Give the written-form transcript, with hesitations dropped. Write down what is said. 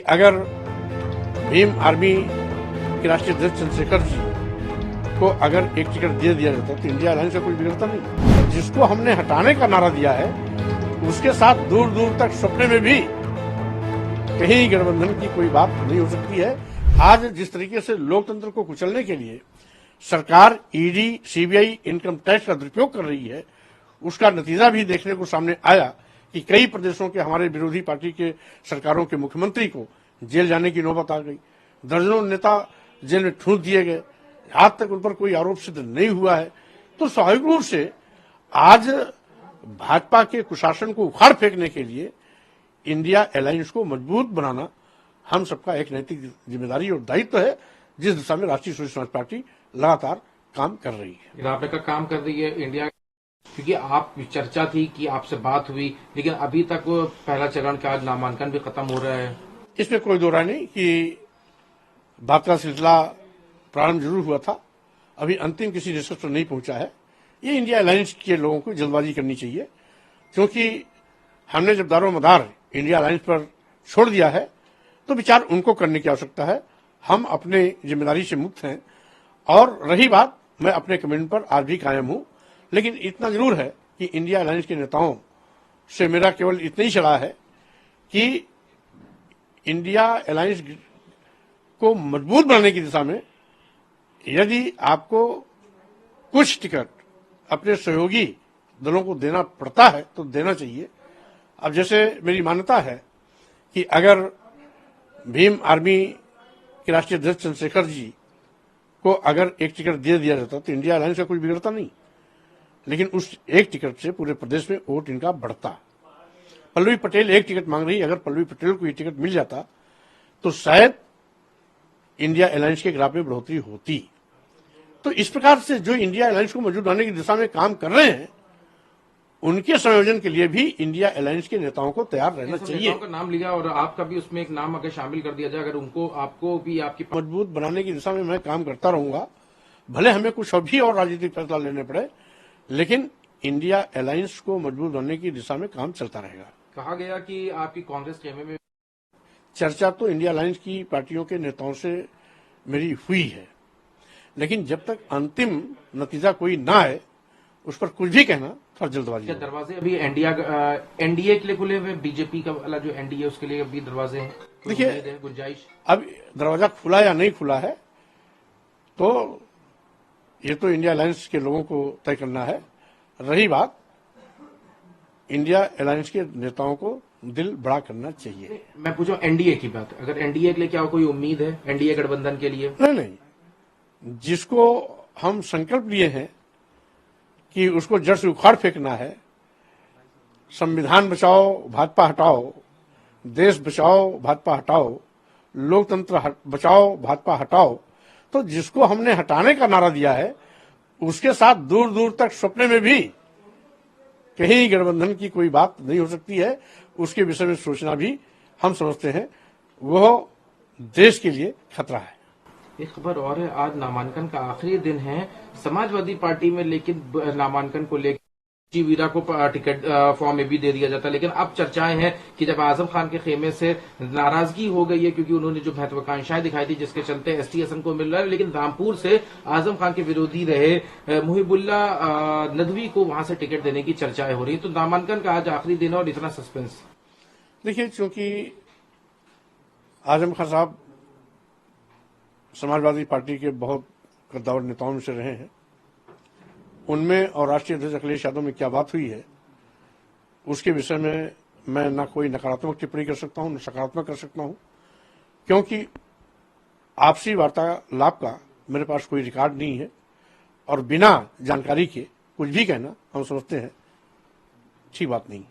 अगर भीम आर्मी के राष्ट्रीय अध्यक्ष चंद्रशेखर जी को अगर एक टिकट दे दिया जाता तो इंडिया अलायंस का कोई बिगड़ता नहीं। जिसको हमने हटाने का नारा दिया है उसके साथ दूर दूर तक सपने में भी कहीं गठबंधन की कोई बात नहीं हो सकती है। आज जिस तरीके से लोकतंत्र को कुचलने के लिए सरकार ईडी, सीबीआई, इनकम टैक्स का दुरुपयोग कर रही है, उसका नतीजा भी देखने को सामने आया कि कई प्रदेशों के हमारे विरोधी पार्टी के सरकारों के मुख्यमंत्री को जेल जाने की नौबत आ गई। दर्जनों नेता जेल में ठूंस दिए गए, आज तक उन पर कोई आरोप सिद्ध नहीं हुआ है। तो स्वाभाविक रूप से आज भाजपा के कुशासन को उखाड़ फेंकने के लिए इंडिया अलायंस को मजबूत बनाना हम सबका एक नैतिक जिम्मेदारी और दायित्व है, जिस दिशा में राष्ट्रीय सोशलिस्ट समाज पार्टी लगातार काम कर रही है। आपने का काम कर रही है इंडिया, क्योंकि आप चर्चा थी कि आपसे बात हुई, लेकिन अभी तक वो पहला चरण का आज नामांकन भी खत्म हो रहा है। इसमें कोई दो राय नहीं कि बात का सिलसिला प्रारंभ जरूर हुआ था, अभी अंतिम किसी निष्कर्ष पर नहीं पहुंचा है। ये इंडिया अलायंस के लोगों को जल्दबाजी करनी चाहिए, क्योंकि हमने जब दारोमदार इंडिया अलायंस पर छोड़ दिया है तो विचार उनको करने की आवश्यकता है। हम अपने जिम्मेदारी से मुक्त हैं। और रही बात, मैं अपने कमेंट पर आज भी कायम हूं, लेकिन इतना जरूर है कि इंडिया अलायंस के नेताओं से मेरा केवल इतना ही सलाह है कि इंडिया अलायंस को मजबूत बनाने की दिशा में यदि आपको कुछ टिकट अपने सहयोगी दलों को देना पड़ता है तो देना चाहिए। अब जैसे मेरी मान्यता है कि अगर भीम आर्मी के राष्ट्रीय अध्यक्ष चंद्रशेखर जी को अगर एक टिकट दे दिया जाता तो इंडिया अलायंस का कोई बिगड़ता नहीं, लेकिन उस एक टिकट से पूरे प्रदेश में वोट इनका बढ़ता। पल्लवी पटेल एक टिकट मांग रही है, अगर पल्लवी पटेल को ये टिकट मिल जाता तो शायद इंडिया अलायंस के ग्राफ में बढ़ोतरी होती। तो इस प्रकार से जो इंडिया अलायंस को मजबूत बनाने की दिशा में काम कर रहे हैं, उनके संयोजन के लिए भी इंडिया अलायंस के नेताओं को तैयार रहना चाहिए। नेताओं का नाम लिया और आपका भी उसमें एक नाम अगर शामिल कर दिया जाए, अगर उनको आपको भी आपकी मजबूत बनाने की दिशा में मैं काम करता रहूंगा, भले हमें कुछ अभी और राजनीतिक फैसला लेने पड़े, लेकिन इंडिया अलायंस को मजबूत बनाने की दिशा में काम चलता रहेगा। कहा गया कि आपकी कांग्रेस खेमे में चर्चा तो इंडिया अलायंस की पार्टियों के नेताओं से मेरी हुई है, लेकिन जब तक अंतिम नतीजा कोई ना आए उस पर कुछ भी कहना थोड़ा जल्दबाजी है। दरवाजे अभी एनडीए के लिए खुले हुए, बीजेपी का वाला जो एनडीए उसके लिए अभी दरवाजे हैं, देखिए गुंजाइश अब दरवाजा खुला या नहीं खुला है तो ये तो इंडिया अलायंस के लोगों को तय करना है। रही बात, इंडिया अलायंस के नेताओं को दिल बड़ा करना चाहिए। मैं पूछूं एनडीए की बात, अगर एनडीए के लिए क्या कोई उम्मीद है एनडीए गठबंधन के लिए? नहीं, जिसको हम संकल्प लिए हैं कि उसको जड़ से उखाड़ फेंकना है, संविधान बचाओ भाजपा हटाओ, देश बचाओ भाजपा हटाओ, लोकतंत्र बचाओ भाजपा हटाओ, तो जिसको हमने हटाने का नारा दिया है उसके साथ दूर दूर तक सपने में भी कहीं गठबंधन की कोई बात नहीं हो सकती है। उसके विषय में सोचना भी हम समझते हैं वो देश के लिए खतरा है। एक खबर और है, आज नामांकन का आखिरी दिन है समाजवादी पार्टी में, लेकिन नामांकन को लेकर वीरा को टिकट फॉर्म में भी दे दिया जाता है, लेकिन अब चर्चाएं हैं कि जब आजम खान के खेमे से नाराजगी हो गई है क्योंकि उन्होंने जो महत्वाकांक्षाएं दिखाई थी जिसके चलते एसटी हसन को मिल रहा है, लेकिन रामपुर से आजम खान के विरोधी रहे मुहिबुल्ला नदवी को वहां से टिकट देने की चर्चाएं हो रही है। तो नामांकन का आज आखिरी दिन है और इतना सस्पेंस। देखिए, चूंकि आजम खान साहब समाजवादी पार्टी के बहुत कद्दावर नेताओं में से रहे हैं, उनमें और राष्ट्रीय अध्यक्ष अखिलेश यादव में क्या बात हुई है उसके विषय में मैं ना कोई नकारात्मक टिप्पणी कर सकता हूं न सकारात्मक कर सकता हूं, क्योंकि आपसी वार्तालाप का मेरे पास कोई रिकॉर्ड नहीं है और बिना जानकारी के कुछ भी कहना हम समझते हैं ठीक बात नहीं।